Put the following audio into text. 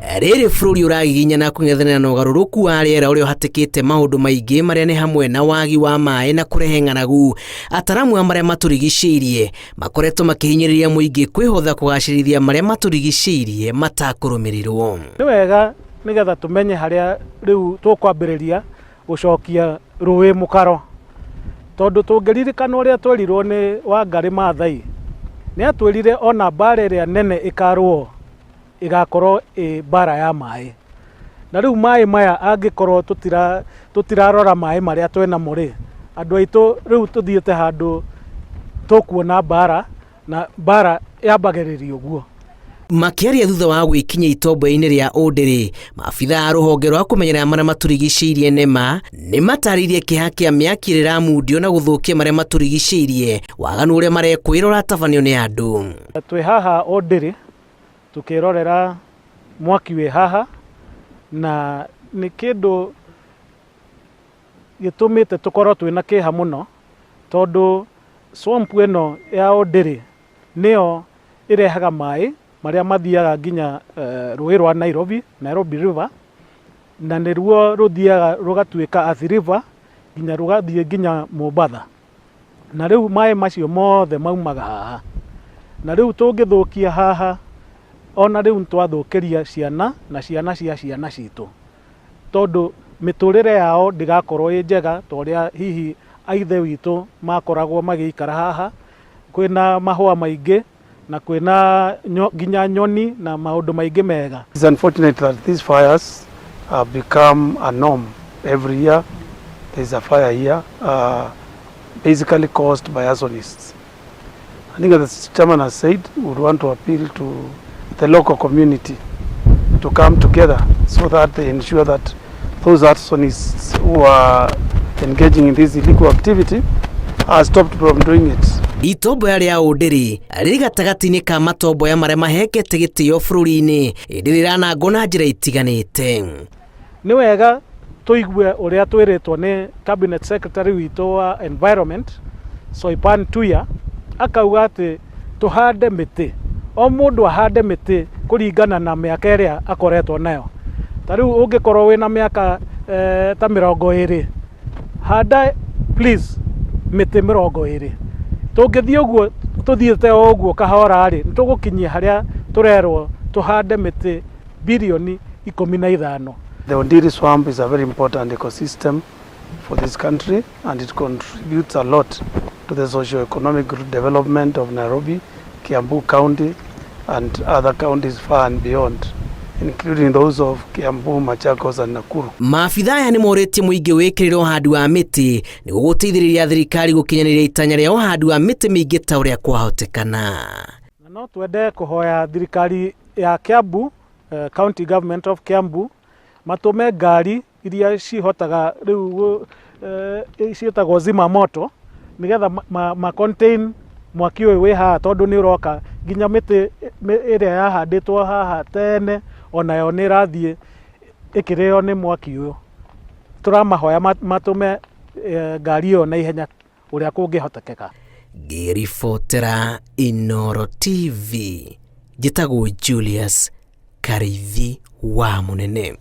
rĩrĩ bũrũri ũragiginyana kũng'ethanĩra na ũgarũrũku wa rĩera ũrĩa ũhatĩkĩte maũndũ maingĩ marĩa nĩ hamwe na wagi wa maĩ na kũrehe ng'aragu. Ataramu marĩa matũrigicĩirie makoretwo makĩhinyĩrĩria mũingĩ kwĩhotha kũgacĩrithia marĩa matũrigicĩirie matakũrũmĩrĩrwo. Nĩ wega nĩgetha tũmenye harĩa rĩu tũkwambĩrĩria gũcokia rũĩ mũkaro, tondũ tũngĩririkana ũrĩa twerirwo nĩ Wangari Maathai, nĩ atwĩrire ona mbara ĩrĩa nene ĩkarwo igakorwo mbara ya maĩ. Na rĩu maĩ maya angĩkorwo tũtirarora maĩ marĩa twĩnamo rĩ, andũ aitũ rĩu tũthiĩte handũ tũkuona mbara, na mbara yambagĩrĩria ũguo. Makĩaria thutha wa gwĩkinyia itombo-inĩ rĩa ũndĩrĩ, maabitha a rũhonge rwa kũmenyerera marĩa matũrigicĩirie NEMA nĩ matarĩirie kĩeha kĩa mĩaki ĩrĩa ĩramundio na gũthũkia marĩa matũrigicĩirie, waganu ũrĩa marekwo ũratabanio nĩ andũ. Twĩ haha ũndĩrĩ tukĩrorera mwaki wĩ haha, na nĩ kĩndũ gĩtũmĩte tũkorwo twĩna kĩeha mũno, tondũ swamp ĩno ya ũndĩrĩ nĩyo ĩrehaga maĩ marĩa mathiaga nginya rũĩ rwa Nairobi River, na nĩruo rũthiaga rũgatuĩka Athi River nginya rũgathiĩ nginya Mombasa. Na rĩu maĩ macio mothe maumaga haha, na rĩu tũngĩthũkia haha, ona rĩu nĩtwathũkĩria ciana na ciana cia ciana citũ, tondũ mĩtũrĩre yao ndĩgakorwo ĩ njega ta ũrĩa hihi aithe witũ makoragwo magĩikara haha. Kwĩna mahũa maingĩ na kwĩna nginya nyoni na maũndũ maingĩ mega. It's unfortunate that these fires have become a norm. Every year there's a fire here, basically caused by arsonists. I think as the chairman has said, we would want to appeal to the local community to come together so that they ensure that those arsonists who are engaging in this illegal activity are stopped from doing it. Itomboya rĩa ũndĩrĩ rĩrĩ gatagatĩ-inĩ ka matomboya marĩa mahekete gĩtĩo bũrũri-inĩ hĩndĩ rĩranangwo na njĩra itiganĩte. Nĩ wega tũigue ũrĩa twĩrĩtwo nĩ Cabinet Secretary witũ wa Environment Soipan Tuya, akauga atĩ tũhande mĩtĩ, o mũndũ ahande mĩtĩ kũringana na mĩaka ĩrĩa akoretwo nayo. Ta rĩu ũngĩkorwo wĩna mĩaka ta 20, handa please mĩtĩ 20. Tũngĩthiĩ ũguo tũthiĩte o ũguo kahora rĩ, nĩtũgũkinyia harĩa tũrerwo tũhande mĩtĩ bilioni 15. The Ondiri swamp is a very important ecosystem for this country, and it contributes a lot to the socio-economic development of Nairobi, Kiambu County and other counties far and beyond, including those of Kiambu, Machakos and Nakuru. Maabitha aya nĩ morĩtie mũingĩ wĩkĩrĩre ũhandi wa mĩtĩ nĩguo gũteithĩrĩria thirikari gũkinyanĩria itanya rĩa ũhandi wa mĩtĩ mĩingĩ ta ũrĩa kwahotekana. No twende kũhoya thirikari ya Kiambu, County Government of Kiambu, matũme ngari iria cihotaga rĩu ciĩtagwo zima moto, nĩgetha contain mwaki ũyũ wĩ haha, tondũ nĩ ũroka nginya mĩtĩ ĩrĩa yahandĩtwo haha tene onayo nĩ ĩrathiĩ ĩkĩrĩo nĩ mwaki ũyũ. Tũramahoya matũme ngari ĩyo na ihenya ũrĩa kũngĩhotekeka. Ngĩribotera Inooro TV, njĩtagwo Julius Karithi wa Mũnene.